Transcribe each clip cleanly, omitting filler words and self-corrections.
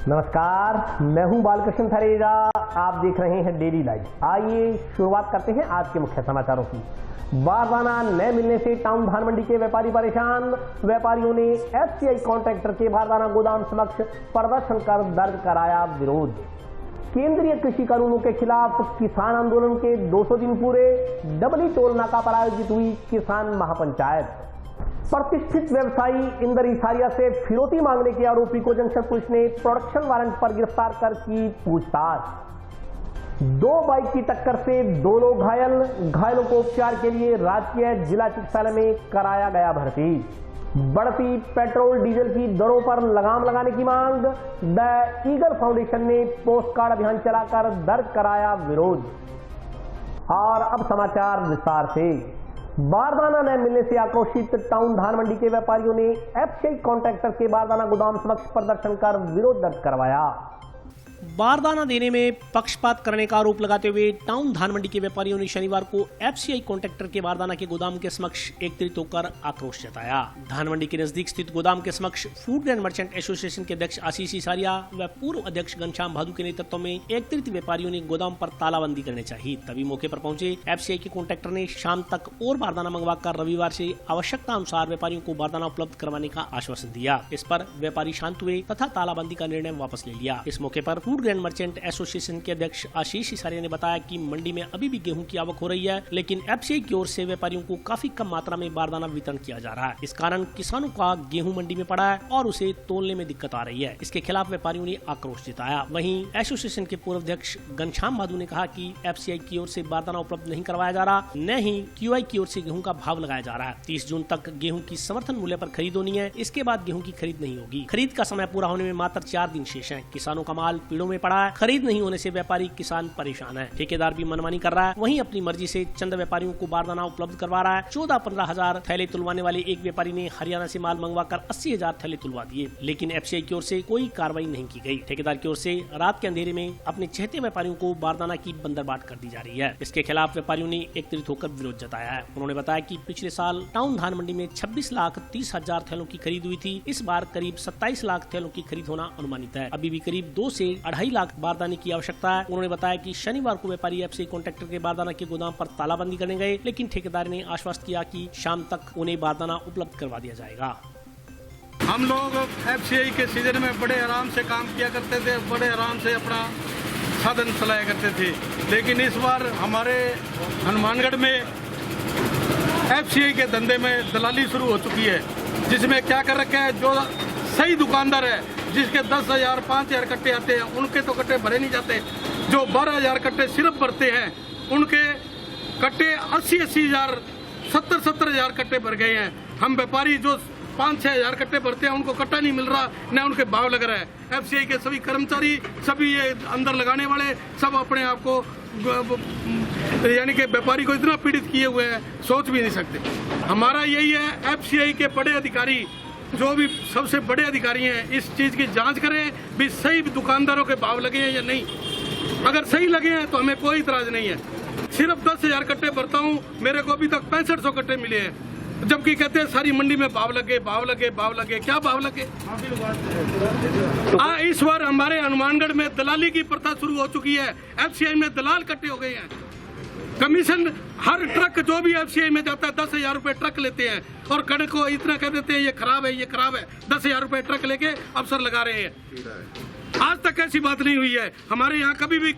नमस्कार, मैं हूं बालकृष्ण थरेजा। आप देख रहे हैं डेली लाइव। आइए शुरुआत करते हैं आज के मुख्य समाचारों की। बारदाना न मिलने से टाउन धान मंडी के व्यापारी परेशान। व्यापारियों ने एफसीआई कॉन्ट्रैक्टर के बारदाना गोदाम समक्ष प्रदर्शन कर दर्ज कराया विरोध। केंद्रीय कृषि कानूनों के खिलाफ किसान आंदोलन के 200 दिन पूरे। डबली टोल नाका पर आयोजित हुई किसान महापंचायत। प्रतिष्ठित व्यवसायी इंदर इसारिया से फिरौती मांगने के आरोपी को जंक्शन पुलिस ने प्रोडक्शन वारंट पर गिरफ्तार कर की पूछताछ। 2 बाइक की टक्कर से 2 लोग घायलों को उपचार के लिए राजकीय जिला चिकित्सालय में कराया गया भर्ती। बढ़ती पेट्रोल डीजल की दरों पर लगाम लगाने की मांग। द ईगल फाउंडेशन ने पोस्ट कार्ड अभियान चलाकर दर्ज कराया विरोध। और अब समाचार विस्तार से। बारदाना न मिलने से आक्रोशित टाउन धान मंडी के व्यापारियों ने एफसीआई कॉन्ट्रैक्टर के बारदाना गोदाम समक्ष प्रदर्शन कर विरोध दर्ज करवाया। बारदाना देने में पक्षपात करने का आरोप लगाते हुए टाउन धान मंडी के व्यापारियों ने शनिवार को एफसीआई कॉन्ट्रैक्टर के बारदाना के गोदाम के समक्ष एकत्रित होकर आक्रोश जताया। धान मंडी के नजदीक स्थित गोदाम के समक्ष फूड एंड मर्चेंट एसोसिएशन के अध्यक्ष आशीष इसारिया व पूर्व अध्यक्ष घनश्याम भादू के नेतृत्व में एकत्रित व्यापारियों ने गोदाम पर तालाबंदी करनी चाहिए। तभी मौके पर पहुंचे एफसीआई के कॉन्ट्रैक्टर ने शाम तक और बारदाना मंगवाकर रविवार से आवश्यकता अनुसार व्यापारियों को बारदाना उपलब्ध करवाने का आश्वासन दिया। इस पर व्यापारी शांत हुए तथा तालाबंदी का निर्णय वापस ले लिया। इस मौके पर फूड एंड मर्चेंट एसोसिएशन के अध्यक्ष आशीष इसारिया ने बताया कि मंडी में अभी भी गेहूं की आवक हो रही है, लेकिन एफसीआई की ओर से व्यापारियों को काफी कम मात्रा में बारदाना वितरण किया जा रहा है। इस कारण किसानों का गेहूं मंडी में पड़ा है और उसे तोलने में दिक्कत आ रही है। इसके खिलाफ व्यापारियों ने आक्रोश जताया। वहीं एसोसिएशन के पूर्व अध्यक्ष घनश्याम भादू ने कहा कि एफसीआई की ओर से बारदाना उपलब्ध नहीं करवाया जा रहा, न ही क्यूआई की ओर से गेहूं का भाव लगाया जा रहा है। 30 जून तक गेहूं की समर्थन मूल्य पर खरीद होनी है। इसके बाद गेहूं की खरीद नहीं होगी। खरीद का समय पूरा होने में मात्र 4 दिन शेष है। किसानों का माल पीड़ों में पड़ा है। खरीद नहीं होने से व्यापारी किसान परेशान है। ठेकेदार भी मनमानी कर रहा है। वहीं अपनी मर्जी से चंद व्यापारियों को बारदाना उपलब्ध करवा रहा है। 14-15 हजार थैले तुलवाने वाले एक व्यापारी ने हरियाणा से माल मंगवाकर 80,000 थैले तुलवा दिए, लेकिन एफसीआई की ओर से कोई कार्रवाई नहीं की गई। ठेकेदार की ओर से रात के अंधेरे में अपने चहेते व्यापारियों को बारदाना की बंदरबाट कर दी जा रही है। इसके खिलाफ व्यापारियों ने एकत्रित होकर विरोध जताया है। उन्होंने बताया कि पिछले साल टाउन धान मंडी में 26,30,000 थैलों की खरीद हुई थी। इस बार करीब 27 लाख थैलों की खरीद होना अनुमानित है। अभी भी करीब 2 से 2.5 लाख बारदाने की आवश्यकता है। उन्होंने बताया कि शनिवार को व्यापारी एफसीआई कॉन्ट्रैक्टर के बारदाना के गोदाम पर तालाबंदी करने गए, लेकिन ठेकेदार ने आश्वस्त किया कि शाम तक उन्हें बारदाना उपलब्ध करवा दिया जाएगा। हम लोग एफसीआई के सीजन में बड़े आराम से काम किया करते थे, बड़े आराम से अपना साधन चलाया करते थे, लेकिन इस बार हमारे हनुमानगढ़ में एफसीआई के धंधे में दलाली शुरू हो चुकी है, जिसमें क्या कर रखा है, जो सही दुकानदार है जिसके 10,000 5,000 कट्टे आते हैं, उनके तो कट्टे भरे नहीं जाते। जो 12,000 कट्टे सिर्फ भरते हैं, उनके कट्टे 80,000 70,000 कट्टे भर गए हैं। हम व्यापारी जो 5-6 हजार कट्टे भरते हैं, उनको कट्टा नहीं मिल रहा, न उनके भाव लग रहा है। एफसीआई के सभी कर्मचारी, सभी ये अंदर लगाने वाले, सब अपने आप को यानी कि व्यापारी को इतना पीड़ित किए हुए हैं, सोच भी नहीं सकते। हमारा यही है, एफसीआई के बड़े अधिकारी, जो भी सबसे बड़े अधिकारी हैं, इस चीज की जांच करें भी सही दुकानदारों के भाव लगे हैं या नहीं। अगर सही लगे हैं तो हमें कोई इतराज नहीं है। सिर्फ 10,000 कट्टे भरता हूँ, मेरे को अभी तक 6500 कट्टे मिले हैं, जबकि कहते हैं सारी मंडी में भाव लगे, भाव लगे, भाव लगे। क्या भाव लगे? इस बार हमारे हनुमानगढ़ में दलाली की प्रथा शुरू हो चुकी है। एफसीआई में दलाल इकट्ठे हो गए हैं। कमीशन हर ट्रक जो भी एफसीआई में जाता है 10,000 रुपए ट्रक लेते हैं, और कड़क को इतना कह देते हैं ये खराब है, ये खराब है। 10,000 रुपए ट्रक लेके अफसर लगा रहे हैं। आज तक ऐसी बात नहीं हुई है। हमारे यहाँ कभी भी,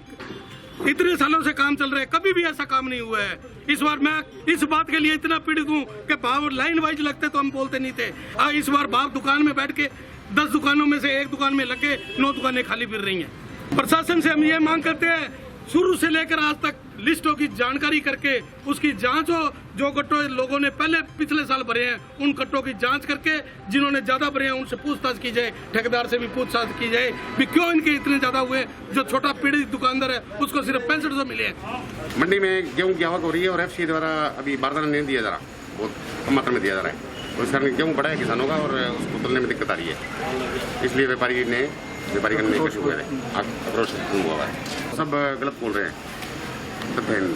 इतने सालों से काम चल रहे हैं, कभी भी ऐसा काम नहीं हुआ है। इस बार मैं इस बात के लिए इतना पीड़ित हूँ कि भाव लाइन वाइज लगते तो हम बोलते नहीं थे। इस बार भाव दुकान में बैठ के 10 दुकानों में से 1 दुकान में लगे, 9 दुकानें खाली फिर रही हैं। प्रशासन से हम ये मांग करते हैं, शुरू से लेकर आज तक लिस्टों की जानकारी करके उसकी जांच हो। जो कट्टों लोगों ने पहले पिछले साल भरे हैं, उन कट्टों की जांच करके जिन्होंने ज्यादा भरे हैं उनसे पूछताछ की जाए। ठेकेदार से भी पूछताछ की जाए भी क्यों इनके इतने ज्यादा हुए। जो छोटा पीड़ित दुकानदार है उसको सिर्फ 6500 मिले हैं। मंडी में गेहूं की आवक हो रही है और एफसीआई द्वारा अभी बारदाना नहीं दिया जा रहा, बहुत कम मात्रा में दिया जा रहा है, और इस कारण गेहूं बढ़ा है किसानों का और उसको तोलने में दिक्कत आ रही है। इसलिए व्यापारी करने का शुरू है, आक्रोश हुआ है। सब गलत बोल रहे हैं,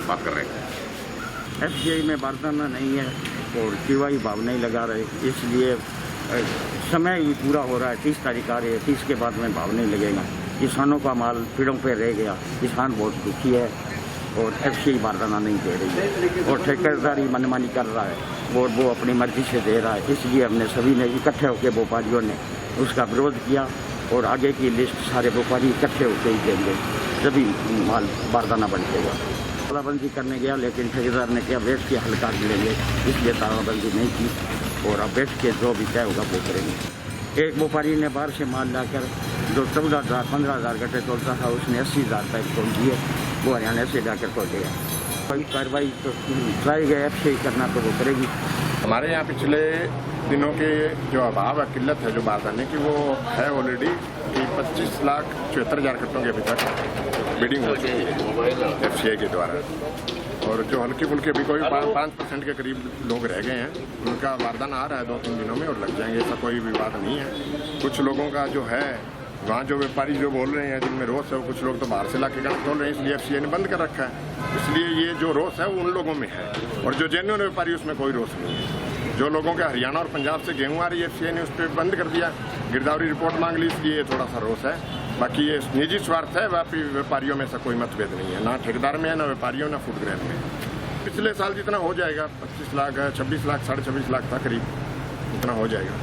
बात कर रहे हैं। एफसीआई में बारदाना नहीं है और क्यूआई भाव नहीं लगा रहे, इसलिए समय भी पूरा हो रहा है, 30 तारीख आ रही है, 30 के बाद में भाव नहीं लगेगा। किसानों का माल पेड़ों पे रह गया, किसान बहुत दुखी है और FCI बारदाना नहीं दे रही है और ठेकेदारी मनमानी कर रहा है और वो अपनी मर्जी से दे रहा है। इसलिए हमने सभी ने इकट्ठे होकर व्यापारियों ने उसका विरोध किया और आगे की लिस्ट सारे व्यापारी इकट्ठे होकर ही देंगे, तभी माल बारदाना बंटेगा। तालाबंदी करने गया लेकिन ठेकेदार ने क्या बैठ के हल्का लेंगे, इसलिए तालाबंदी नहीं की और अब बैठ के जो भी तय होगा वो करेंगे। एक व्यापारी ने बाहर से माल लाकर जो 14,000 15,000 गट्टे तोलता था उसने 80,000 तक तोल दिए, वो हरियाणा से जाकर तोल गया। कोई कार्रवाई तो ट्राई गए FCI करना तो वो करेगी। हमारे यहाँ पिछले दिनों के जो अभाव है, किल्लत है जो बारदाने की, वो है ऑलरेडी कि 25,74,000 कट्टों के अभी तक बिडिंग हो चुकी है FCI के द्वारा। और जो हल्की फुल्की अभी कोई 5% के करीब लोग रह गए हैं, उनका बारदाना आ रहा है 2-3 दिनों में और लग जाएंगे, ऐसा कोई विवाद नहीं है। कुछ लोगों का जो है वहाँ जो व्यापारी जो बोल रहे हैं जिनमें रोष है, वो कुछ लोग तो बाहर से लाके कणक तोल रहे हैं, इसलिए FCI ने बंद कर रखा है। इसलिए ये जो रोष है वो उन लोगों में है और जो जेन्युइन व्यापारी उसमें कोई रोष नहीं है। जो लोगों के हरियाणा और पंजाब से गेहूँ आ रही है, FCI ने उस पर बंद कर दिया, गिरदावरी रिपोर्ट मांग ली, इसलिए थोड़ा सा रोष है। बाकी ये निजी स्वार्थ है, व्यापारियों में ऐसा कोई मतभेद नहीं है, ना ठेकेदार में है, ना व्यापारियों, ना फूड ग्रेन में। पिछले साल जितना हो जाएगा 25 लाख 26 लाख 26.5 लाख था करीब, इतना हो जाएगा।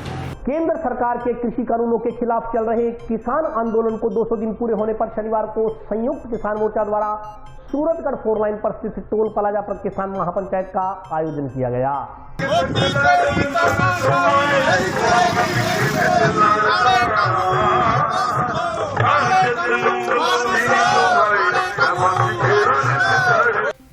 केंद्र सरकार के कृषि कानूनों के खिलाफ चल रहे किसान आंदोलन को 200 दिन पूरे होने पर शनिवार को संयुक्त किसान मोर्चा द्वारा सूरतगढ़ 4 लाइन पर स्थित टोल प्लाजा पर किसान महापंचायत का आयोजन किया गया।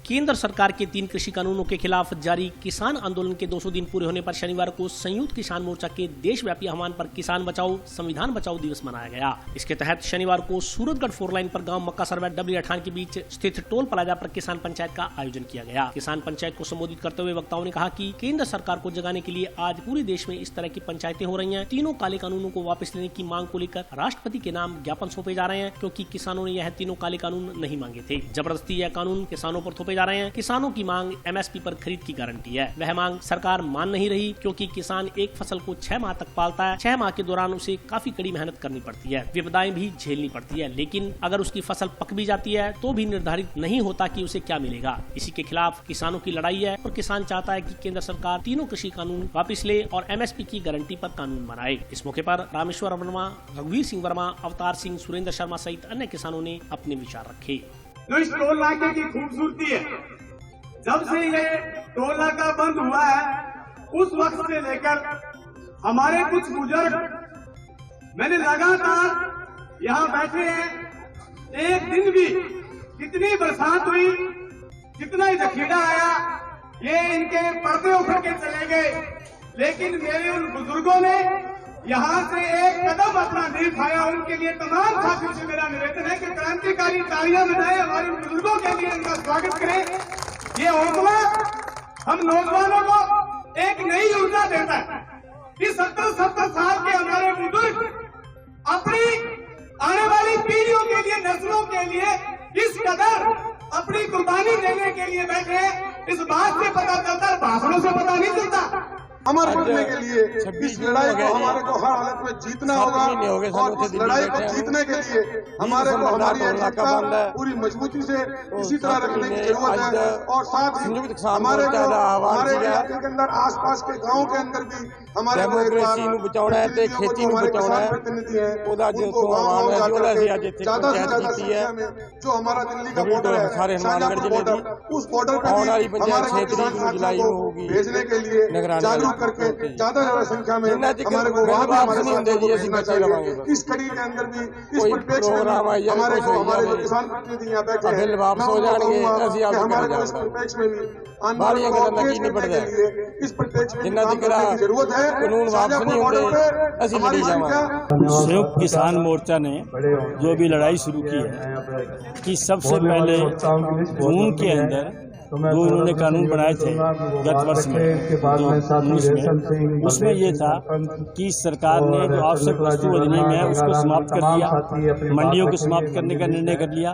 केंद्र सरकार के 3 कृषि कानूनों के खिलाफ जारी किसान आंदोलन के 200 दिन पूरे होने पर शनिवार को संयुक्त किसान मोर्चा के देशव्यापी आह्वान पर किसान बचाओ संविधान बचाओ दिवस मनाया गया। इसके तहत शनिवार को सूरतगढ़ 4 लाइन पर गांव मक्का सरवा डबली अठान के बीच स्थित टोल प्लाजा पर किसान पंचायत का आयोजन किया गया। किसान पंचायत को संबोधित करते हुए वक्ताओं ने कहा कि केंद्र सरकार को जगाने के लिए आज पूरे देश में इस तरह की पंचायतें हो रही हैं। तीनों काले कानूनों को वापस लेने की मांग को लेकर राष्ट्रपति के नाम ज्ञापन सौंपे जा रहे हैं, क्योंकि किसानों ने यह तीनों काले कानून नहीं मांगे थे। जबरदस्ती यह कानून किसानों पर थोपे जा रहे हैं। किसानों की मांग MSP पर खरीद की गारंटी है, वह मांग सरकार मान नहीं रही, क्योंकि किसान एक फसल को 6 माह तक पालता है। 6 माह के दौरान उसे काफी कड़ी मेहनत करनी पड़ती है, विपदाएं भी झेलनी पड़ती है, लेकिन अगर उसकी फसल पक भी जाती है तो भी निर्धारित नहीं होता कि उसे क्या मिलेगा। इसी के खिलाफ किसानों की लड़ाई है और किसान चाहता है कि केंद्र सरकार तीनों कृषि कानून वापस ले और MSP की गारंटी पर कानून बनाए। इस मौके पर रामेश्वर वर्मा, रघुवीर सिंह वर्मा, अवतार सिंह, सुरेंद्र शर्मा सहित अन्य किसानों ने अपने विचार रखे। जो इस टोल नाके की खूबसूरती है, जब से ये टोल नाका बंद हुआ है उस वक्त से लेकर हमारे कुछ बुजुर्ग मैंने लगातार यहाँ बैठे हैं, एक दिन भी कितनी बरसात हुई, कितना ही जखीरा आया, ये इनके पर्दे उखड़ के चले गए, लेकिन मेरे उन बुजुर्गों ने यहाँ से एक कदम अपना नहीं उठाया। उनके लिए तमाम साथियों से मेरा निवेदन है कि क्रांतिकारी तालियां बजाएं, हमारे बुजुर्गों के लिए इनका स्वागत करें। ये हौसला हम नौजवानों को एक नई ऊर्जा देता है कि 70-70 साल के हमारे बुजुर्ग अपनी आने वाली पीढ़ियों के लिए, नस्लों के लिए इस कदर अपनी कुर्बानी देने के लिए बैठे हैं। इस बात से पता चलता है, भाषणों से पता नहीं चलता। अमर करने के लिए इस लड़ाई को हमारे को हर हालत में जीतना होगा और उस लड़ाई को जीतने के लिए हमारे को हमारी एकता पूरी मजबूती से इसी तरह रखने की जरूरत है। और साथ ही हमारे इलाके के अंदर, आसपास के गाँव के अंदर भी हमारे खेती प्रतिनिधि है, उनको गाँव ज्यादा से ज्यादा संख्या में जो हमारा दिल्ली का बॉर्डर है, शाहजहांपुर बॉर्डर, उस बॉर्डर पर हमारे किसान साथियों को भेजने के लिए जागरूक करके ज्यादा संख्या में हमारे को वहाँ भी हमारे साथ चाहिए। इस कड़ी के अंदर भी इस परिप्रेक्ष्य में हमारे को हमारे जो किसान प्रतिनिधि यहाँ बैठे हैं, हमारे को इस परिप्रेक्ष्य में भी इस परिप्रेक्ष्य में काम करने की जरूरत है। संयुक्त किसान मोर्चा ने जो भी लड़ाई शुरू की है कि सबसे पहले जून के अंदर जो उन्होंने कानून बनाए थे गत वर्ष में 2019 में, उसमें ये था कि सरकार ने जो आवश्यक वस्तु अधिनियम है उसको समाप्त कर दिया, मंडियों को समाप्त करने का निर्णय कर लिया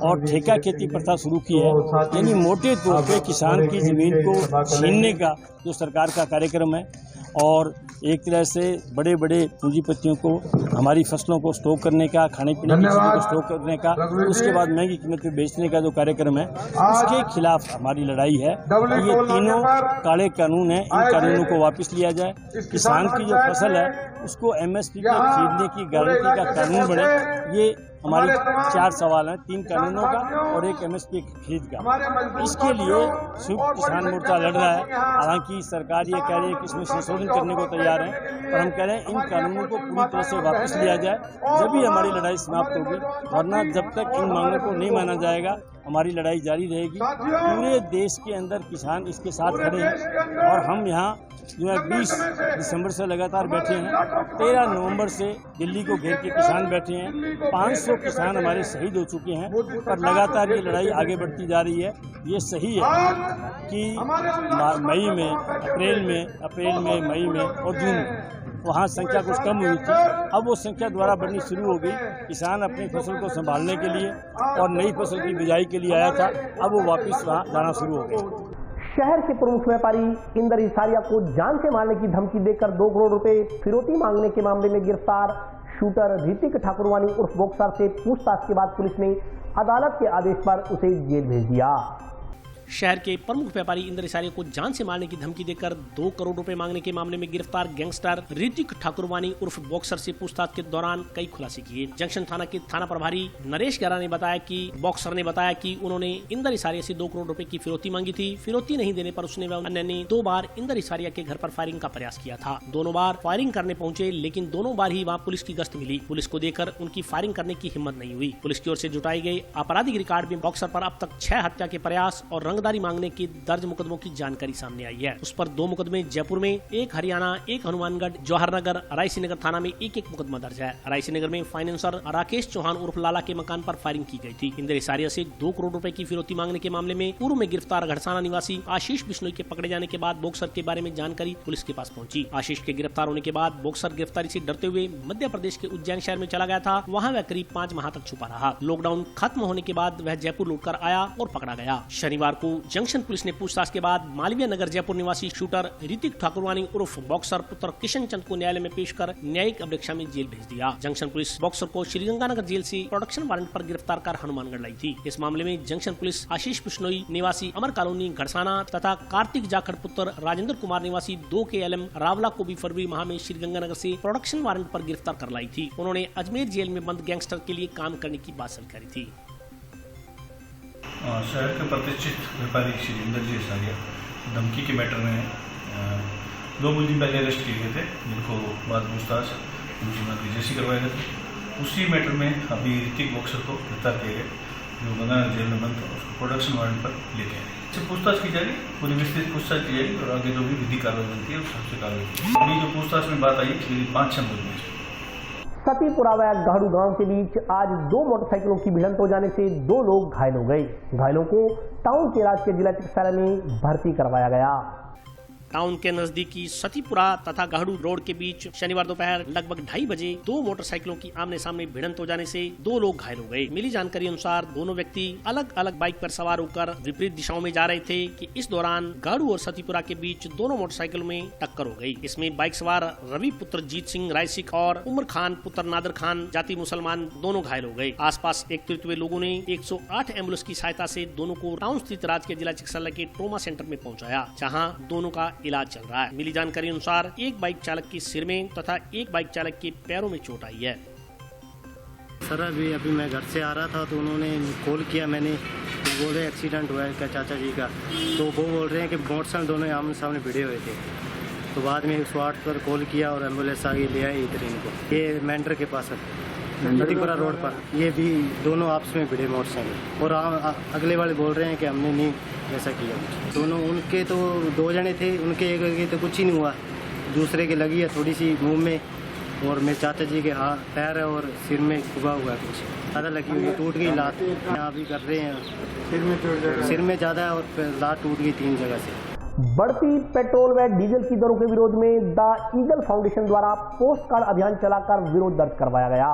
और ठेका खेती प्रथा शुरू की है। यानी मोटे तौर पे किसान की जमीन को छीनने का जो सरकार का कार्यक्रम है और एक तरह से बड़े बड़े पूंजीपतियों को हमारी फसलों को स्टॉक करने का, खाने पीने की चीज़ों को स्टॉक करने का, उसके बाद महंगी कीमत पे बेचने का जो कार्यक्रम है, उसके खिलाफ हमारी लड़ाई है। ये तीनों काले कानून हैं, इन कानूनों को वापस लिया जाए। किसान की जो फसल है उसको MSP पे खरीदने की गारंटी का कानून बने। ये हमारी 4 सवाल हैं, 3 कानूनों का और एक MSP खरीद का। इसके लिए संयुक्त किसान मोर्चा लड़ रहा है। हालांकि सरकार ये कह रही है कि इसमें संशोधन करने को तैयार है, पर हम कह रहे हैं इन कानूनों को पूरी तरह से वापस लिया जाए, जब भी हमारी लड़ाई समाप्त होगी। वरना जब तक इन मांगों को नहीं माना जाएगा हमारी लड़ाई जारी रहेगी। पूरे देश के अंदर किसान इसके साथ खड़े हैं और हम यहाँ जो है 20 दिसंबर से लगातार बैठे हैं। 13 नवंबर से दिल्ली को घेर के किसान बैठे हैं। 500 किसान हमारे शहीद हो चुके हैं, पर लगातार ये लड़ाई आगे बढ़ती जा रही है। ये सही है कि मई में, अप्रैल में, मई में और जून में वहाँ संख्या कुछ कम हुई थी। अब वो संख्या दोबारा बढ़नी शुरू हो गई। किसान अपनी फसल को संभालने के लिए और नई फसल की बिजाई के लिए आया था, अब वो वापस वहाँ जाना शुरू हो गया। शहर के प्रमुख व्यापारी इंदर इसारिया को जान से मारने की धमकी देकर 2 करोड़ रुपए फिरौती मांगने के मामले में गिरफ्तार शूटर ऋतिक ठाकुरवानी उर्फ बॉक्सर से पूछताछ के बाद पुलिस ने अदालत के आदेश पर उसे जेल भेज दिया। शहर के प्रमुख व्यापारी इंदर इसारिया को जान से मारने की धमकी देकर 2 करोड़ रुपए मांगने के मामले में गिरफ्तार गैंगस्टर ऋतिक ठाकुरवानी उर्फ बॉक्सर से पूछताछ के दौरान कई खुलासे किए। जंक्शन थाना के थाना प्रभारी नरेश गहरा ने बताया कि बॉक्सर ने बताया कि उन्होंने इंदर इसारिया से 2 करोड़ रुपए की फिरौती मांगी थी। फिरौती नहीं देने पर उसने व अन्य ने 2 बार इंदर इसारिया के घर पर फायरिंग का प्रयास किया था। दोनों बार फायरिंग करने पहुंचे, लेकिन दोनों बार ही वहाँ पुलिस की गश्त मिली। पुलिस को देखकर उनकी फायरिंग करने की हिम्मत नहीं हुई। पुलिस की ओर से जुटाई गई आपराधिक रिकॉर्ड में बॉक्सर पर अब तक 6 हत्या के प्रयास और रंगदारी मांगने की दर्ज मुकदमों की जानकारी सामने आई है। उस पर 2 मुकदमे जयपुर में, 1 हरियाणा, 1 हनुमानगढ़, जवाहर नगर, रायसीनगर थाना में 1-1 मुकदमा दर्ज है। रायसीनगर में फाइनेंसर राकेश चौहान उर्फ लाला के मकान पर फायरिंग की गई थी। इंदर इसारिया से 2 करोड़ रुपए की फिरौती मांगने के मामले में पूर्व में गिरफ्तार घड़साना निवासी आशीष बिश्नोई के पकड़े जाने के बाद बॉक्सर के बारे में जानकारी पुलिस के पास पहुंची। आशीष के गिरफ्तार होने के बाद बॉक्सर गिरफ्तारी से डरते हुए मध्य प्रदेश के उज्जैन शहर में चला गया था। वहाँ वह करीब 5 माह तक छुपा रहा। लॉकडाउन खत्म होने के बाद वह जयपुर लौटकर आया और पकड़ा गया। शनिवार को जंक्शन पुलिस ने पूछताछ के बाद मालवीय नगर जयपुर निवासी शूटर ऋतिक ठाकुरवानी उर्फ बॉक्सर पुत्र किशन चंद को न्यायालय में पेश कर न्यायिक अभिरक्षा में जेल भेज दिया। जंक्शन पुलिस बॉक्सर को श्रीगंगानगर जेल से प्रोडक्शन वारंट पर गिरफ्तार कर हनुमानगढ़ लाई थी। इस मामले में जंक्शन पुलिस आशीष बिश्नोई निवासी अमर कॉलोनी घड़साना तथा कार्तिक जाखड़ पुत्र राजेंद्र कुमार निवासी 2 KLM रावला को भी फरवरी माह में श्रीगंगानगर से प्रोडक्शन वारंट पर गिरफ्तार कर लाई थी। उन्होंने अजमेर जेल में बंद गैंगस्टर के लिए काम करने की बात स्वीकारी थी। शहर के प्रतिष्ठित व्यापारी श्री इंदर जी इसारिया धमकी के मैटर में 2 दिन पहले अरेस्ट किए गए थे, जिनको बाद पूछताछ जेसी करवाए गए थे। उसी मैटर में अभी ऋतिक बॉक्सर को गिरफ्तार किया गया, जो गंगानगर जेल में बंद था, उसको प्रोडक्शन वारंट पर लेके आए। इससे पूछताछ की जाएगी, पूरी विस्तृत पूछताछ की जाएगी और आगे जो भी विधि कार्रवाई बनती है उस सबसे कार्रवाई की। अभी जो पूछताछ में बात आई 5-6 मुकदमे। सतीपुरा व गहड़ू गांव के बीच आज 2 मोटरसाइकिलों की भिड़ंत हो जाने से 2 लोग घायल हो गए। घायलों को टाउन के राजकीय जिला चिकित्सालय में भर्ती करवाया गया। टाउन के नजदीकी सतीपुरा तथा गहड़ू रोड के बीच शनिवार दोपहर लगभग 2:30 बजे 2 मोटरसाइकिलों की आमने सामने भिड़ंत हो जाने से 2 लोग घायल हो गए। मिली जानकारी अनुसार दोनों व्यक्ति अलग अलग बाइक पर सवार होकर विपरीत दिशाओं में जा रहे थे कि इस दौरान गहड़ू और सतीपुरा के बीच दोनों मोटरसाइकिलों में टक्कर हो गई। इसमें बाइक सवार रवि पुत्र जीत सिंह राय सिख और उमर खान पुत्र नादर खान जाति मुसलमान दोनों घायल हो गए। आसपास एकत्रित हुए लोगों ने 108 एम्बुलेंस की सहायता से दोनों को टाउन स्थित राजकीय जिला चिकित्सालय के ट्रोमा सेंटर में पहुंचाया, जहां दोनों का इलाज चल रहा है। मिली जानकारी अनुसार एक बाइक चालक की सिर में तथा एक बाइक चालक के पैरों में चोट आई है। सर अभी मैं घर से आ रहा था तो उन्होंने कॉल किया, मैंने तो बोल रहे एक्सीडेंट हुआ है क्या चाचा जी का, तो वो बोल रहे हैं कि मोटरसाइकिल दोनों आमने सामने भिड़े हुए थे। तो बाद में 108 पर कॉल किया और एम्बुलेंस आगे ले आई इधर इनको, ये मेंढर के पास सतीपुरा रोड पर। ये भी दोनों आपस में भिड़े मोटरसाइकिल और अगले वाले बोल रहे हैं कि हमने नहीं ऐसा किया। दोनों उनके तो 2 जने थे, उनके एक के तो कुछ ही नहीं हुआ, दूसरे के लगी है थोड़ी सी मुंह में और मेरे चाचा जी के हाथ पैर है और सिर में खुबा हुआ है, कुछ ज़्यादा लगी हुई है, टूट गई लात। यहाँ भी कर रहे हैं, सिर में ज़्यादा है और लात टूट गई 3 जगह से। बढ़ती पेट्रोल व डीजल की दरों के विरोध में द ईगल फाउंडेशन द्वारा पोस्ट कार्ड अभियान चलाकर विरोध दर्ज करवाया गया।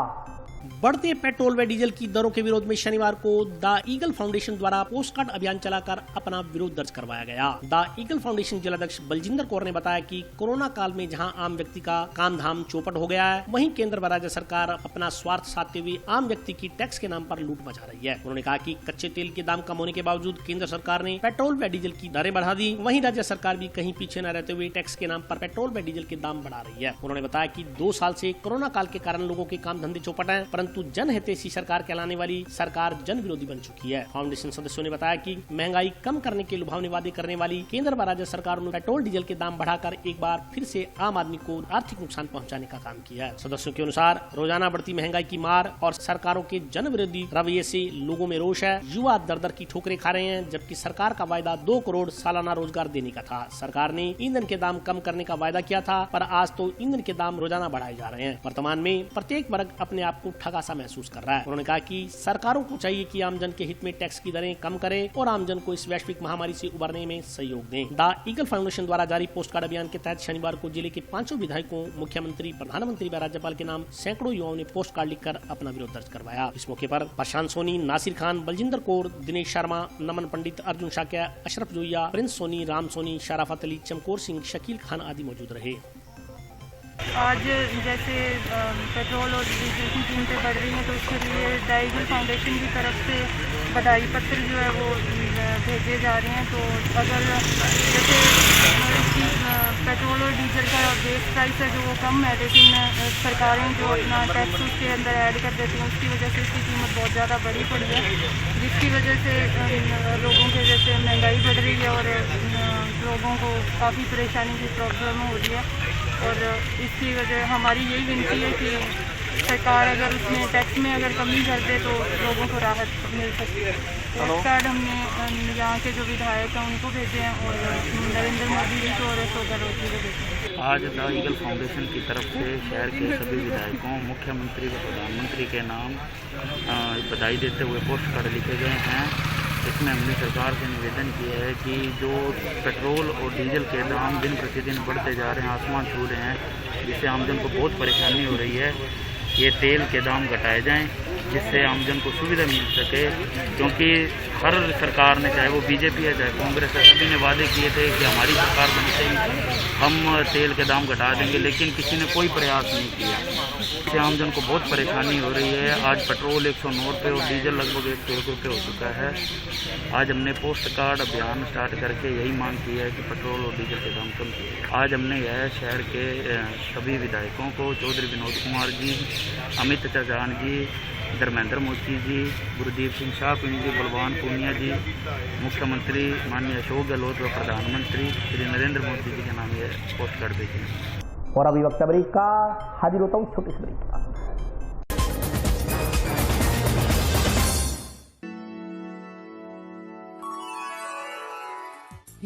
बढ़ते पेट्रोल व डीजल की दरों के विरोध में शनिवार को द ईगल फाउंडेशन द्वारा पोस्ट कार्ड अभियान चलाकर अपना विरोध दर्ज करवाया गया। द ईगल फाउंडेशन जिलाध्यक्ष बलजिंदर कौर ने बताया कि कोरोना काल में जहां आम व्यक्ति का काम धाम चौपट हो गया है, वहीं केंद्र व राज्य सरकार अपना स्वार्थ साधते हुए आम व्यक्ति की टैक्स के नाम पर लूट मचा रही है। उन्होंने कहा कि कच्चे तेल के दाम कम होने के बावजूद केंद्र सरकार ने पेट्रोल व डीजल की दरें बढ़ा दी, वहीं राज्य सरकार भी कहीं पीछे न रहते हुए टैक्स के नाम पर पेट्रोल व डीजल के दाम बढ़ा रही है। उन्होंने बताया कि 2 साल से कोरोना काल के कारण लोगों के काम धंधे चौपट हैं, परंतु जनहितैषी सरकार कहलाने वाली सरकार जन विरोधी बन चुकी है। फाउंडेशन सदस्यों ने बताया कि महंगाई कम करने के लुभावने वादे करने वाली केंद्र व राज्य सरकारों ने पेट्रोल डीजल के दाम बढ़ाकर एक बार फिर से आम आदमी को आर्थिक नुकसान पहुंचाने का काम किया है। सदस्यों के अनुसार रोजाना बढ़ती महंगाई की मार और सरकारों के जन विरोधी रवैये से लोगों में रोष है। युवा दर की ठोकरें खा रहे हैं, जबकि सरकार का वायदा 2 करोड़ सालाना रोजगार देने का था। सरकार ने ईंधन के दाम कम करने का वायदा किया था, पर आज तो ईंधन के दाम रोजाना बढ़ाए जा रहे हैं। वर्तमान में प्रत्येक वर्ग अपने आप को ठगा सा महसूस कर रहा है। उन्होंने कहा कि सरकारों को चाहिए कि आमजन के हित में टैक्स की दरें कम करें और आमजन को इस वैश्विक महामारी से उबरने में सहयोग दें। द ईगल फाउंडेशन द्वारा जारी पोस्ट कार्ड अभियान के तहत शनिवार को जिले के 5 विधायकों, मुख्यमंत्री, प्रधानमंत्री व राज्यपाल के नाम सैकड़ों युवाओं ने पोस्ट कार्ड लिखकर अपना विरोध दर्ज करवाया। इस मौके पर प्रशांत सोनी, नासिर खान, बलजिंदर कौर, दिनेश शर्मा, नमन पंडित, अर्जुन शाक्या, अशरफ जोइया, प्रिंस सोनी, राम सोनी, शराफत अली, चमकोर सिंह, शकील खान आदि मौजूद रहे। आज जैसे पेट्रोल और डीजल की कीमतें बढ़ रही हैं, तो उसके लिए द ईगल फाउंडेशन की तरफ से बधाई पत्र जो है वो भेजे जा रहे हैं। तो अगर जैसे पेट्रोल और डीजल का बेस प्राइस है जो वो कम है, लेकिन सरकारें जो अपना टैक्स उसके अंदर ऐड कर देती हैं, उसकी वजह से इसकी कीमत बहुत ज़्यादा बढ़ी पड़ी है, जिसकी वजह से लोगों के जैसे महंगाई बढ़ रही है और लोगों को काफ़ी परेशानी की प्रॉब्लम हो रही है। और इसकी वजह हमारी यही विनती है कि सरकार अगर उसमें टैक्स में अगर कमी कर दे तो लोगों को राहत मिल सकती है। पोस्ट कार्ड हमने यहाँ के जो विधायक हैं उनको भेजे हैं और नरेंद्र मोदी जी को और यशोदा रोजी को भेजे हैं। आज द ईगल फाउंडेशन की तरफ से शहर के सभी विधायकों, मुख्यमंत्री व प्रधानमंत्री के नाम बधाई देते हुए पोस्ट कार्ड लिखे गए हैं। इसमें हमने सरकार से निवेदन किया है कि जो पेट्रोल और डीजल के दाम दिन प्रतिदिन बढ़ते जा रहे हैं, आसमान छू रहे हैं, जिससे आमजन को बहुत परेशानी हो रही है, ये तेल के दाम घटाए जाएं, जिससे आमजन को सुविधा मिल सके। क्योंकि हर सरकार ने, चाहे वो बीजेपी है चाहे कांग्रेस है, सभी ने वादे किए थे कि हमारी सरकार बनते ही हम तेल के दाम घटा देंगे, लेकिन किसी ने कोई प्रयास नहीं किया। इससे आमजन को बहुत परेशानी हो रही है। आज पेट्रोल 109 रुपये और डीजल लगभग 101 रुपये हो चुका है। आज हमने पोस्ट कार्ड अभियान स्टार्ट करके यही मांग की है कि पेट्रोल और डीजल के दाम कम किए। आज हमने यह शहर के सभी विधायकों को, चौधरी विनोद कुमार जी, अमित चौहान जी, धर्मेंद्र मोदी जी, गुरदीप सिंह शाहपुरी जी, बलवान पूनिया जी, मुख्यमंत्री माननीय अशोक गहलोत व प्रधानमंत्री श्री नरेंद्र मोदी जी के नाम ये पोस्ट कार्ड भेजे। और अभी वक्त ब्रेक का, हाजिर होता हूँ छोटे से ब्रेक का।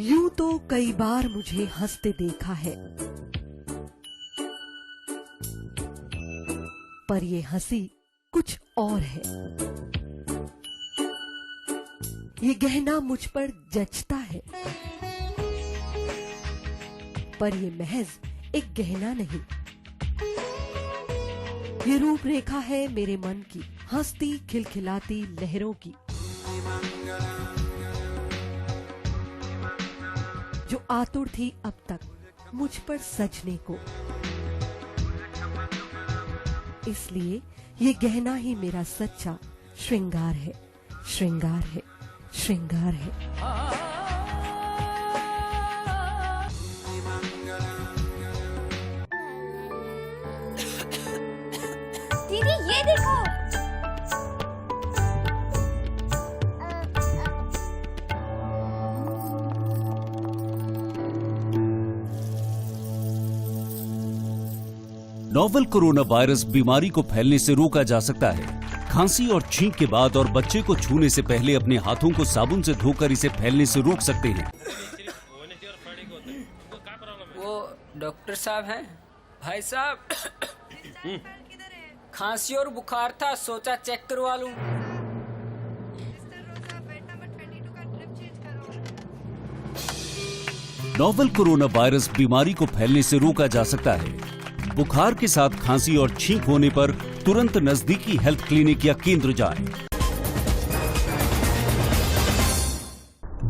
यूं तो कई बार मुझे हंसते देखा है, पर ये हंसी कुछ और है। ये गहना मुझ पर जचता है, पर ये महज एक गहना नहीं, ये रूपरेखा है मेरे मन की, हंसती खिलखिलाती लहरों की, जो आतुर थी अब तक मुझ पर सजने को। इसलिए ये गहना ही मेरा सच्चा श्रृंगार है, श्रृंगार है, श्रृंगार है। दीदी ये देखो, नोवेल कोरोना वायरस बीमारी को फैलने से रोका जा सकता है। खांसी और छींक के बाद और बच्चे को छूने से पहले अपने हाथों को साबुन से धोकर इसे फैलने से रोक सकते हैं। वो डॉक्टर साहब हैं? भाई साहब, खांसी और बुखार था, सोचा चेक करवा लूं। नोवेल कोरोना वायरस बीमारी को फैलने से रोका जा सकता है। बुखार के साथ खांसी और छींक होने पर तुरंत नजदीकी हेल्थ क्लिनिक या केंद्र जाएं।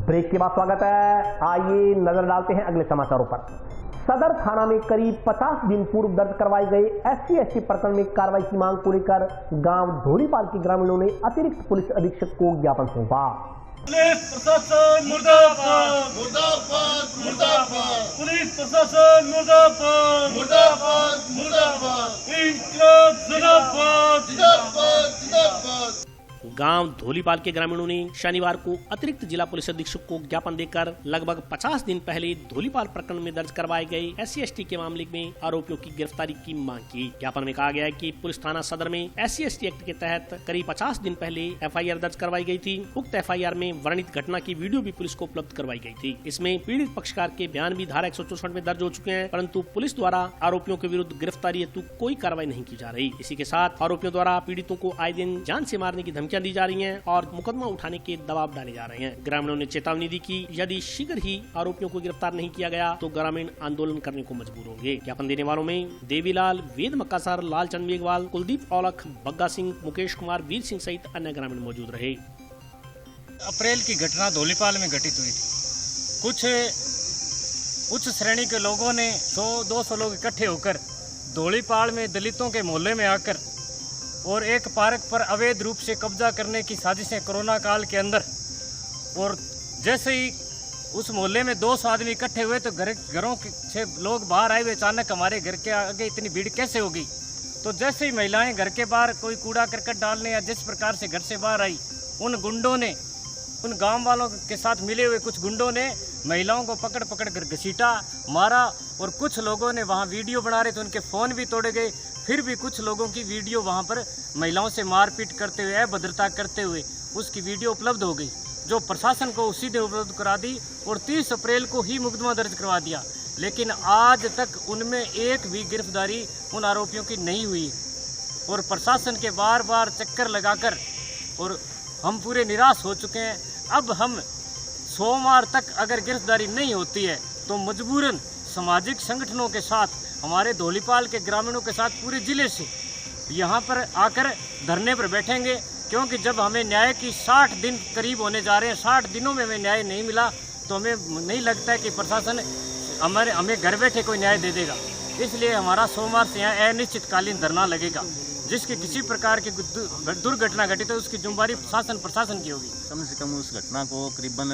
ब्रेक के बाद स्वागत है। आइए नजर डालते हैं अगले समाचारों पर। सदर थाना में करीब 50 दिन पूर्व दर्ज करवाए गए SC/ST प्रकरण में कार्रवाई की मांग को लेकर गांव धोलीपाल के ग्रामीणों ने अतिरिक्त पुलिस अधीक्षक को ज्ञापन सौंपा। पुलिस प्रशासन मुर्दाबाद, मुर्दाबाद, मुर्दाबाद। पुलिस प्रशासन मुर्दाबाद, मुर्दाबाद, मुर्दाबाद। इंकलाब जिंदाबाद, जिंदाबाद, जिंदाबाद। गांव धोलीपाल के ग्रामीणों ने शनिवार को अतिरिक्त जिला पुलिस अधीक्षक को ज्ञापन देकर लगभग 50 दिन पहले धोलीपाल प्रकरण में दर्ज करवाए गए SC/ST के मामले में आरोपियों की गिरफ्तारी की मांग की। ज्ञापन में कहा गया है कि पुलिस थाना सदर में SC/ST एक्ट के तहत करीब 50 दिन पहले FIR दर्ज करवाई गई थी। उक्त FIR में वर्णित घटना की वीडियो भी पुलिस को उपलब्ध करवाई गई थी। इसमें पीड़ित पक्षकार के बयान भी धारा 164 में दर्ज हो चुके हैं, परंतु पुलिस द्वारा आरोपियों के विरुद्ध गिरफ्तारी हेतु कोई कार्रवाई नहीं की जा रही। इसी के साथ आरोपियों द्वारा पीड़ितों को आए दिन जान से मारने की धमकियां दी जा रही हैं और मुकदमा उठाने के दबाव डाले जा रहे हैं। ग्रामीणों ने चेतावनी दी कि यदि शीघ्र ही आरोपियों को गिरफ्तार नहीं किया गया तो ग्रामीण आंदोलन करने को मजबूर होंगे। ज्ञापन देने वालों में देवीलाल, वेद मक्कासर, लालचंद मेघवाल, कुलदीप औलख, बग्गा सिंह, मुकेश कुमार, वीर सिंह सहित अन्य ग्रामीण मौजूद रहे। अप्रैल की घटना धोलीपाल में घटित हुई थी। कुछ उच्च श्रेणी के लोगों ने 100-200 लोग इकट्ठे होकर धोलीपाल में दलितों के मोहल्ले में आकर और एक पार्क पर अवैध रूप से कब्जा करने की साजिशें कोरोना काल के अंदर, और जैसे ही उस मोहल्ले में 200 आदमी इकट्ठे हुए तो घरों से लोग बाहर आए हुए। अचानक हमारे घर के आगे इतनी भीड़ कैसे होगी? तो जैसे ही महिलाएं घर के बाहर कोई कूड़ा करकट डालने या जिस प्रकार से घर से बाहर आई, उन गुंडों ने, उन गांव वालों के साथ मिले हुए कुछ गुंडों ने महिलाओं को पकड़ पकड़ कर घसीटा, मारा, और कुछ लोगों ने वहां वीडियो बना रहे थे, उनके फ़ोन भी तोड़े गए। फिर भी कुछ लोगों की वीडियो वहां पर महिलाओं से मारपीट करते हुए, अभद्रता करते हुए उसकी वीडियो उपलब्ध हो गई, जो प्रशासन को उसी दिन उपलब्ध करा दी और 30 अप्रैल को ही मुकदमा दर्ज करवा दिया। लेकिन आज तक उनमें एक भी गिरफ्तारी उन आरोपियों की नहीं हुई और प्रशासन के बार बार चक्कर लगाकर और हम पूरे निराश हो चुके हैं। अब हम सोमवार तक अगर गिरफ्तारी नहीं होती है तो मजबूरन सामाजिक संगठनों के साथ, हमारे धोलीपाल के ग्रामीणों के साथ पूरे जिले से यहाँ पर आकर धरने पर बैठेंगे, क्योंकि जब हमें न्याय की 60 दिन करीब होने जा रहे हैं, 60 दिनों में हमें न्याय नहीं मिला तो हमें नहीं लगता है कि प्रशासन हमें घर बैठे कोई न्याय दे देगा। इसलिए हमारा सोमवार से यहाँ अनिश्चितकालीन धरना लगेगा। जिसकी किसी प्रकार की दुर्घटना घटित है उसकी जिम्मेदारी प्रशासन की होगी। कम से कम उस घटना को करीबन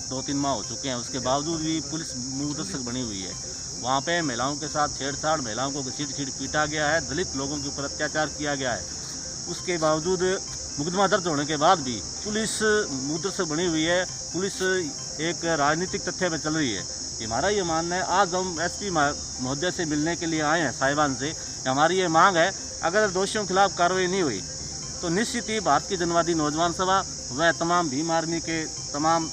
2-3 माह हो चुके हैं, उसके बावजूद भी पुलिस मुतसक बनी हुई है। वहाँ पे महिलाओं के साथ छेड़छाड़, महिलाओं को घसीट पीटा गया है, दलित लोगों के ऊपर अत्याचार किया गया है। उसके बावजूद मुकदमा दर्ज होने के बाद भी पुलिस मुतसक बनी हुई है। पुलिस एक राजनीतिक तथ्य में चल रही है। हमारा ये मानना है, आज हम SP महोदय से मिलने के लिए आए हैं साहिबान से। हमारी ये मांग है, अगर दोषियों के खिलाफ कार्रवाई नहीं हुई तो निश्चित ही भारत की जनवादी नौजवान सभा व तमाम भीम आर्मी के तमाम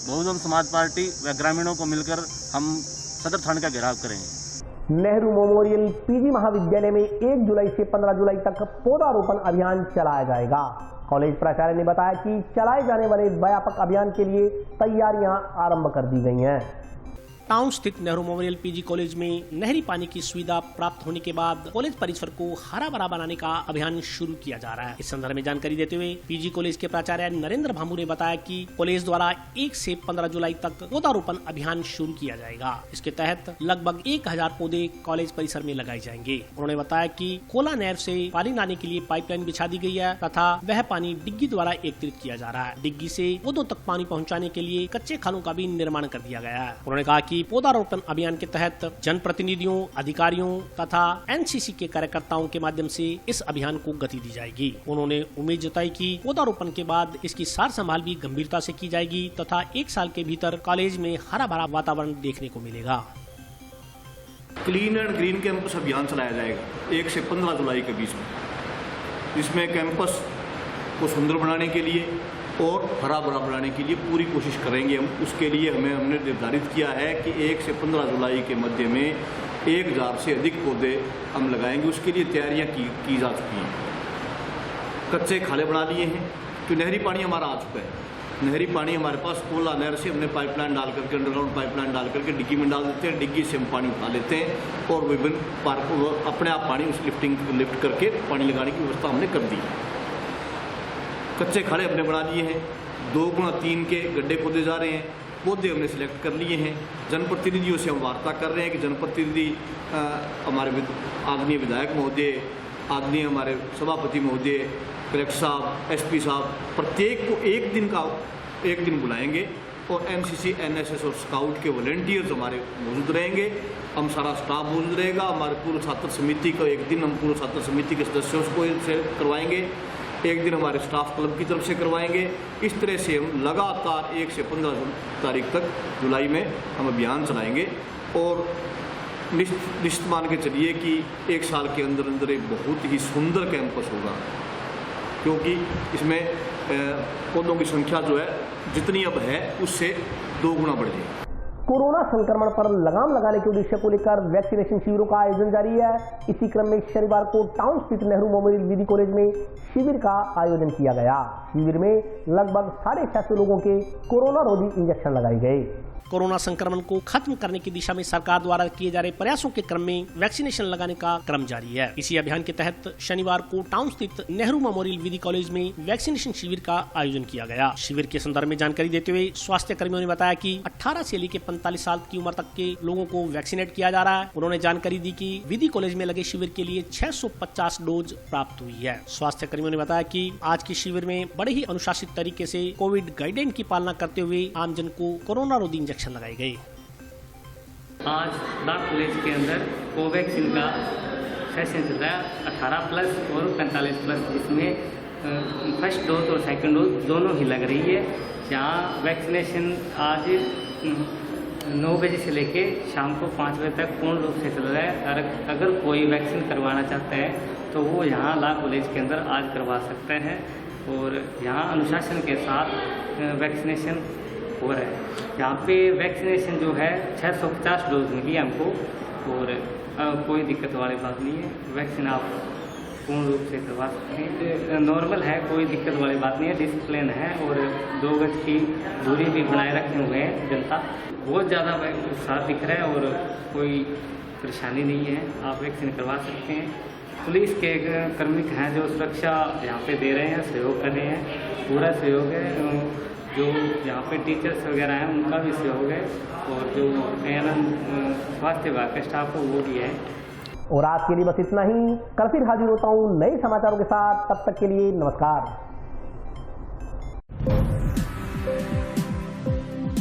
बहुजन समाज पार्टी व ग्रामीणों को मिलकर हम सदर थाने का घेराव करेंगे। नेहरू मेमोरियल PG महाविद्यालय में 1 जुलाई से 15 जुलाई तक पौधारोपण अभियान चलाया जाएगा। कॉलेज प्राचार्य ने बताया कि चलाए जाने वाले व्यापक अभियान के लिए तैयारियां आरंभ कर दी गई हैं। टाउन स्थित नेहरू मेमोरियल PG कॉलेज में नहरी पानी की सुविधा प्राप्त होने के बाद कॉलेज परिसर को हरा भरा बनाने का अभियान शुरू किया जा रहा है। इस संदर्भ में जानकारी देते हुए PG कॉलेज के प्राचार्य नरेंद्र भामू ने बताया कि कॉलेज द्वारा 1 से 15 जुलाई तक पौधारोपण अभियान शुरू किया जाएगा। इसके तहत लगभग 1000 पौधे कॉलेज परिसर में लगाए जाएंगे। उन्होंने बताया कि कोला नहर से पानी लाने के लिए पाइपलाइन बिछा दी गई है तथा वह पानी डिग्गी द्वारा एकत्रित किया जा रहा है। डिग्गी से पौधों तक पानी पहुँचाने के लिए कच्चे खालों का भी निर्माण कर दिया गया है। उन्होंने कहा कि पौधारोपण अभियान के तहत जनप्रतिनिधियों, अधिकारियों तथा NCC के कार्यकर्ताओं के माध्यम से इस अभियान को गति दी जाएगी। उन्होंने उम्मीद जताई कि पौधारोपण के बाद इसकी सार संभाल भी गंभीरता से की जाएगी तथा 1 साल के भीतर कॉलेज में हरा भरा वातावरण देखने को मिलेगा। क्लीन एंड ग्रीन कैंपस अभियान चलाया जाएगा 1 से 15 जुलाई के बीच में। इसमें कैंपस को सुंदर बनाने के लिए और हरा भरा बनाने के लिए पूरी कोशिश करेंगे हम। उसके लिए हमने निर्धारित किया है कि 1 से 15 जुलाई के मध्य में 1000 से अधिक पौधे हम लगाएंगे। उसके लिए तैयारियां की जा चुकी हैं। कच्चे खाले बना लिए हैं, तो नहरी पानी हमारा आ चुका है। नहरी पानी हमारे पास कोला नहर से हमने पाइपलाइन डाल करके, अंडरग्राउंड पाइपलाइन डाल करके डिग्गी में डाल देते हैं। डिग्गी से हम पानी उठा लेते हैं और विभिन्न पार्क अपने आप पानी उस लिफ्ट करके पानी लगाने की व्यवस्था हमने कर दी। कच्चे खाड़े हमने बना लिए हैं, 2x3 के गड्ढे खोदे जा रहे हैं, पौधे हमने सिलेक्ट कर लिए हैं। जनप्रतिनिधियों से हम वार्ता कर रहे हैं कि जनप्रतिनिधि हमारे आदरणीय विधायक महोदय, आदरणीय हमारे सभापति महोदय, कलेक्टर साहब, एसपी साहब, प्रत्येक को एक दिन बुलाएंगे और एनसीसी, एनएसएस और स्काउट के वॉलंटियर्स हमारे मौजूद रहेंगे। हम सारा स्टाफ मौजूद रहेगा। हमारे पूर्व छात्र समिति का एक दिन हम पूर्व छात्र समिति के सदस्यों को से करवाएंगे, एक दिन हमारे स्टाफ क्लब की तरफ से करवाएंगे। इस तरह से हम लगातार 1 से 15 तारीख तक जुलाई में हम अभियान चलाएंगे और निश्चित मान के चलिए कि 1 साल के अंदर अंदर एक बहुत ही सुंदर कैंपस होगा, क्योंकि इसमें पौधों की संख्या जो है जितनी अब है उससे 2 गुना बढ़ जाएगी। कोरोना संक्रमण पर लगाम लगाने के उद्देश्य को लेकर वैक्सीनेशन शिविरों का आयोजन जारी है। इसी क्रम में शनिवार को टाउन स्थित नेहरू मेमोरियल विधि कॉलेज में शिविर का आयोजन किया गया। शिविर में लगभग 650 लोगों के कोरोना रोधी इंजेक्शन लगाए गए। कोरोना संक्रमण को खत्म करने की दिशा में सरकार द्वारा किए जा रहे प्रयासों के क्रम में वैक्सीनेशन लगाने का क्रम जारी है। इसी अभियान के तहत शनिवार को टाउन स्थित नेहरू मेमोरियल विधि कॉलेज में वैक्सीनेशन शिविर का आयोजन किया गया। शिविर के संदर्भ में जानकारी देते हुए स्वास्थ्य कर्मियों ने बताया कि 18 से लेकर 45 साल की उम्र तक के लोगों को वैक्सीनेट किया जा रहा है। उन्होंने जानकारी दी कि विधि कॉलेज में लगे शिविर के लिए 650 डोज प्राप्त हुई है। स्वास्थ्य कर्मियों ने बताया कि आज के शिविर में बड़े ही अनुशासित तरीके से कोविड गाइडलाइन की पालना करते हुए आमजन को कोरोना रोधी इंजेक्शन लगाए गए। आज लॉ कॉलेज के अंदर कोवैक्सीन का सेशन चल रहा है 18+ और 45+, जिसमें फर्स्ट डोज और सेकंड डोज दोनों ही लग रही है। जहाँ वैक्सीनेशन आज 9 बजे से लेके शाम को 5 बजे तक पूर्ण रूप से चल रहा है। अगर कोई वैक्सीन करवाना चाहता है तो वो यहाँ लॉ कॉलेज के अंदर आज करवा सकते हैं और यहाँ अनुशासन के साथ वैक्सीनेशन हो रहा है। यहाँ पे वैक्सीनेशन जो है 650 डोज मिली है हमको और कोई दिक्कत वाली बात नहीं है। वैक्सीन आप पूर्ण रूप से करवा सकते हैं, नॉर्मल है, कोई दिक्कत वाली बात नहीं है, डिसिप्लिन है और 2 गज की दूरी भी बनाए रखे हुए हैं। जनता बहुत ज़्यादा उत्साह दिख रहा है और कोई परेशानी नहीं है, आप वैक्सीन करवा सकते हैं। पुलिस के कर्मी हैं जो सुरक्षा यहाँ पे दे रहे हैं, सहयोग कर रहे हैं, पूरा सहयोग है। जो यहाँ पे टीचर्स वगैरह हैं उनका भी सहयोग है और जो ANM स्वास्थ्य विभाग का स्टाफ हो वो भी है। और आज के लिए बस इतना ही। कल फिर हाजिर होता हूँ नए समाचारों के साथ। तब तक के लिए नमस्कार।